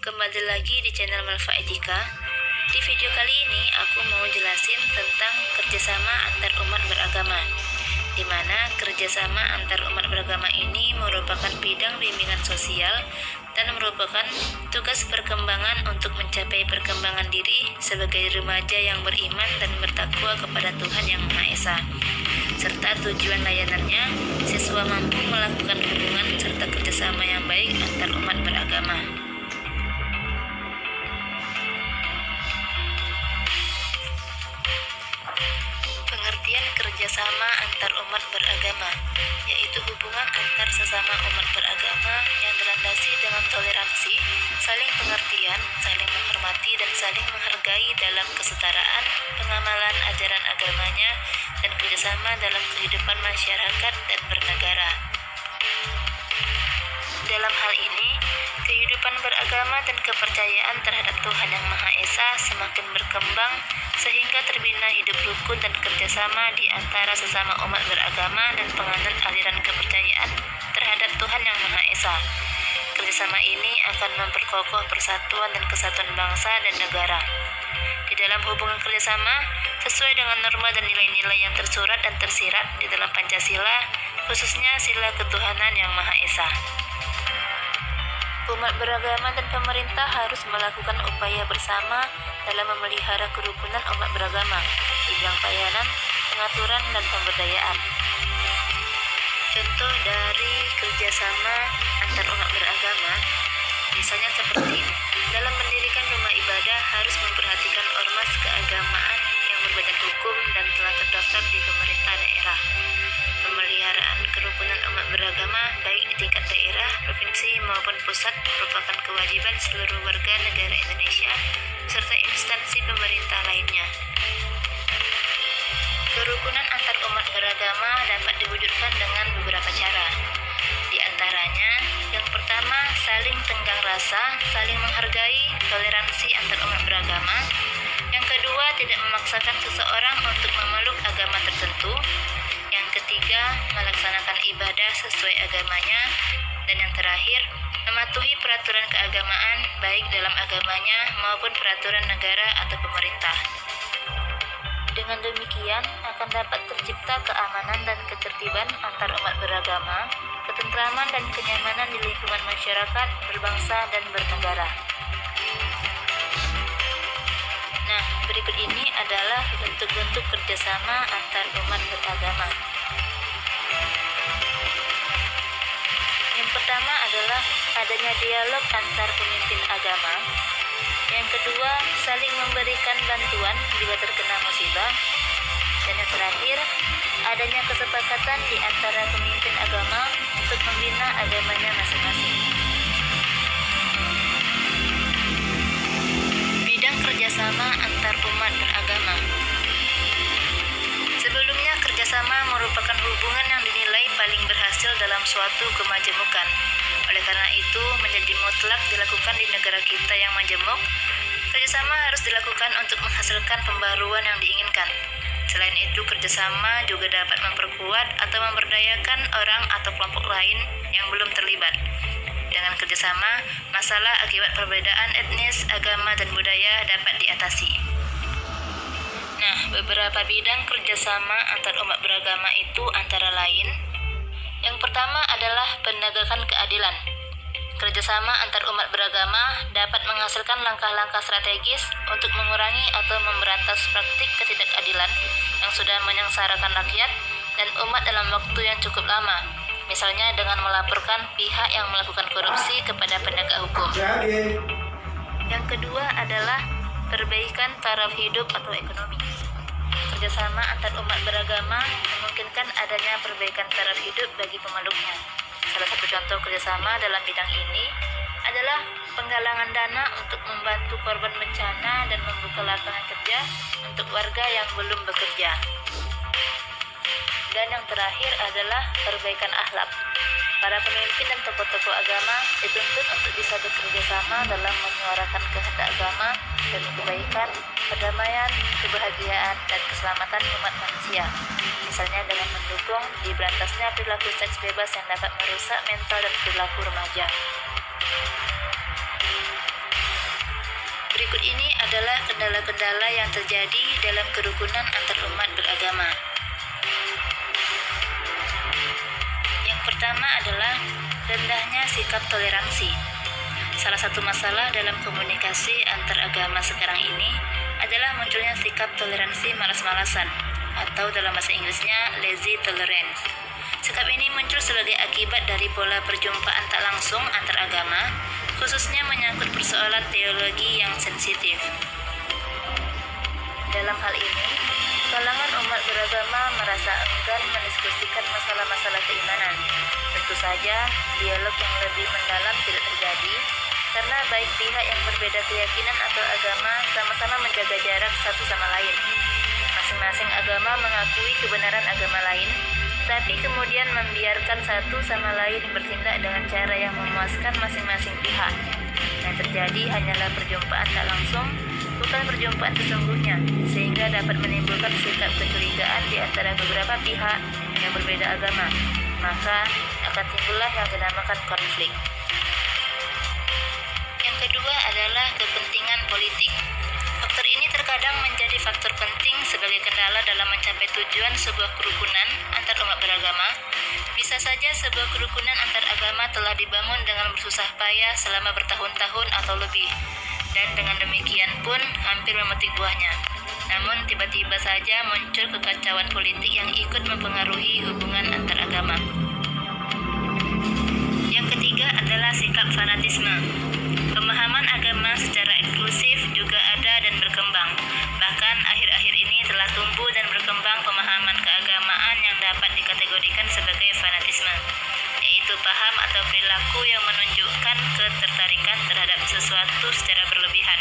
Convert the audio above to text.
Kembali lagi di channel Malva Etika. Di video kali ini aku mau jelasin tentang kerjasama antar umat beragama, di mana kerjasama antar umat beragama ini merupakan bidang bimbingan sosial dan merupakan tugas perkembangan untuk mencapai perkembangan diri sebagai remaja yang beriman dan bertakwa kepada Tuhan Yang Maha Esa, serta tujuan layanannya siswa mampu melakukan hubungan serta kerjasama yang baik antar umat beragama. Pengertian kerjasama antar umat beragama, yaitu hubungan antar sesama umat beragama yang dilandasi dengan toleransi, saling pengertian, saling menghormati, dan saling menghargai dalam kesetaraan, pengamalan ajaran agamanya, dan kerjasama dalam kehidupan masyarakat dan bernegara. Dalam hal ini, kehidupan beragama dan kepercayaan terhadap Tuhan Yang Maha Esa semakin berkembang sehingga terbina hidup rukun dan kerjasama di antara sesama umat beragama dan penganut aliran kepercayaan terhadap Tuhan Yang Maha Esa. Kerjasama ini akan memperkokoh persatuan dan kesatuan bangsa dan negara. Di dalam hubungan kerjasama, sesuai dengan norma dan nilai-nilai yang tersurat dan tersirat di dalam Pancasila, khususnya sila ketuhanan Yang Maha Esa. Umat beragama dan pemerintah harus melakukan upaya bersama dalam memelihara kerukunan umat beragama di bidang pelayanan, pengaturan, dan pemberdayaan. Contoh dari kerjasama antar umat beragama, misalnya seperti dalam mendirikan rumah ibadah harus memperhatikan ormas keagamaan yang berbadan hukum dan telah terdaftar di pemerintah daerah. Pemeliharaan kerukunan umat beragama baik di tingkat daerah, provinsi maupun pusat merupakan kewajiban seluruh warga negara Indonesia serta instansi pemerintah lainnya. Kerukunan antar umat beragama dapat diwujudkan dengan beberapa cara. Di antaranya, yang pertama, saling tenggang rasa, saling menghargai, toleransi antar umat beragama. Yang kedua, tidak memaksakan seseorang untuk memeluk agama tertentu. Yang ketiga, melaksanakan ibadah sesuai agamanya. Dan yang terakhir, mematuhi peraturan keagamaan baik dalam agamanya maupun peraturan negara atau pemerintah. Dengan demikian, akan dapat tercipta keamanan dan ketertiban antar umat beragama, ketentraman dan kenyamanan di lingkungan masyarakat, berbangsa, dan bernegara. Nah, berikut ini adalah bentuk-bentuk kerjasama antar umat beragama. Yang pertama adalah adanya dialog antar pemimpin agama. Yang kedua, saling memberikan bantuan bila terkena musibah. Dan yang terakhir, adanya kesepakatan di antara pemimpin agama untuk membina agamanya masing-masing. Bidang kerjasama antar umat beragama. Sebelumnya, kerjasama merupakan hubungan yang dinilai paling berhasil dalam suatu kemajemukan. Oleh karena itu, menjadi mutlak dilakukan di negara kita yang majemuk. Kerjasama harus dilakukan untuk menghasilkan pembaruan yang diinginkan. Selain itu, kerjasama juga dapat memperkuat atau memberdayakan orang atau kelompok lain yang belum terlibat. Dengan kerjasama, masalah akibat perbedaan etnis, agama, dan budaya dapat diatasi. Nah, beberapa bidang kerjasama antar umat beragama itu antara lain: yang pertama adalah penegakan keadilan. Kerjasama antar umat beragama dapat menghasilkan langkah-langkah strategis untuk mengurangi atau memberantas praktik ketidakadilan yang sudah menyengsarakan rakyat dan umat dalam waktu yang cukup lama, misalnya dengan melaporkan pihak yang melakukan korupsi kepada penegak hukum. Yang kedua adalah perbaikan taraf hidup atau ekonomi. Kerjasama antar umat beragama memungkinkan adanya perbaikan taraf hidup bagi pemeluknya. Salah satu contoh kerjasama dalam bidang ini adalah penggalangan dana untuk membantu korban bencana dan membuka lapangan kerja untuk warga yang belum bekerja. Dan yang terakhir adalah perbaikan akhlak. Para pemimpin dan tokoh-tokoh agama dituntut untuk bisa bekerja sama dalam menyuarakan kehendak agama demi kebaikan, perdamaian, kebahagiaan, dan keselamatan umat manusia. Misalnya dengan mendukung diberantasnya perilaku seks bebas yang dapat merusak mental dan perilaku remaja. Berikut ini adalah kendala-kendala yang terjadi dalam kerukunan antar umat beragama. Yang pertama adalah rendahnya sikap toleransi. Salah satu masalah dalam komunikasi antar agama sekarang ini adalah munculnya sikap toleransi malas-malasan, atau dalam bahasa Inggrisnya lazy tolerance. Sikap ini muncul sebagai akibat dari pola perjumpaan tak langsung antar agama, khususnya menyangkut persoalan teologi yang sensitif. Dalam hal ini, kalangan umat beragama merasa enggan mendiskusikan masalah-masalah keimanan. Tentu saja, dialog yang lebih mendalam tidak terjadi, karena baik pihak yang berbeda keyakinan atau agama sama-sama menjaga jarak satu sama lain. Masing-masing agama mengakui kebenaran agama lain, tapi kemudian membiarkan satu sama lain bertindak dengan cara yang memuaskan masing-masing pihak. Yang terjadi hanyalah perjumpaan tak langsung, bukan perjumpaan sesungguhnya, sehingga dapat menimbulkan sikap kecurigaan di antara beberapa pihak yang berbeda agama. Maka akan timbullah yang dinamakan konflik. Yang kedua adalah kepentingan politik. Faktor ini terkadang menjadi faktor penting sebagai kendala dalam mencapai tujuan sebuah kerukunan antar umat beragama. Bisa saja sebuah kerukunan antar agama telah dibangun dengan bersusah payah selama bertahun-tahun atau lebih, dan dengan demikian pun hampir memetik buahnya. Namun tiba-tiba saja muncul kekacauan politik yang ikut mempengaruhi hubungan antar agama. Yang ketiga adalah sikap fanatisme. Pemahaman agama secara eksklusif juga ada dan berkembang. Bahkan akhir-akhir ini telah tumbuh dan berkembang pemahaman keagamaan yang dapat dikategorikan sebagai fanatisme, yaitu paham atau perilaku yang menunjukkan ketertarikan terhadap sesuatu secara berlebihan.